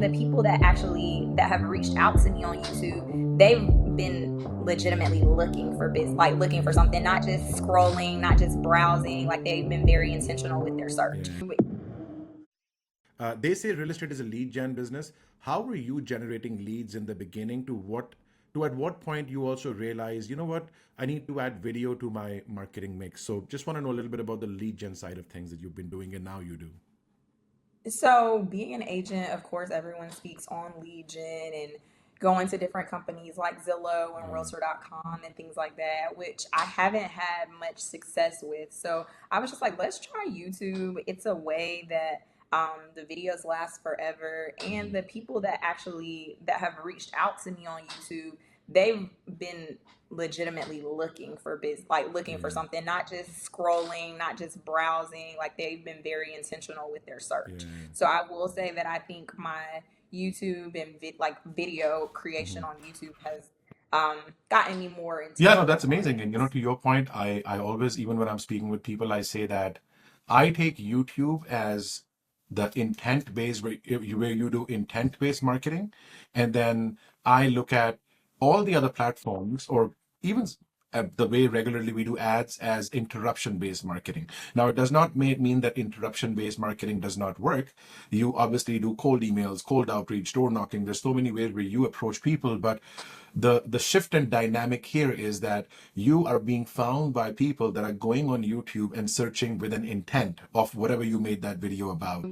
and the people that have reached out to me on YouTube, they've been legitimately looking for business, like looking for something, not just scrolling, not just browsing. Like they've been very intentional with their search. Yeah. They say real estate is a lead gen business. How were you generating leads in the beginning? To at what point you also realize, you know what, I need to add video to my marketing mix. So just want to know a little bit about the lead gen side of things that you've been doing and now you do. So, being an agent, of course, everyone speaks on lead gen and going to different companies like Zillow and Yeah. Realtor.com and things like that, which I haven't had much success with. So, I was just like, let's try YouTube. It's a way that the videos last forever, and the people that have reached out to me on YouTube, they've been legitimately looking for business, like looking for Yeah. something, not just scrolling, not just browsing. Like they've been very intentional with their search. Yeah. So I will say that I think my YouTube and like video creation Mhm. on YouTube has gotten me more Yeah, no, intentional that's amazing. And clients. to your point, I always, even when I'm speaking with people, I say that I take YouTube as the intent based where you do intent based marketing, and then I look at all the other platforms or even the way regularly we do ads as interruption based marketing. Now, it does not mean that interruption based marketing does not work. You obviously do cold emails, cold outreach, door knocking. There's so many ways where you approach people, but the shift and dynamic here is that you are being found by people that are going on YouTube and searching with an intent of whatever you made that video about.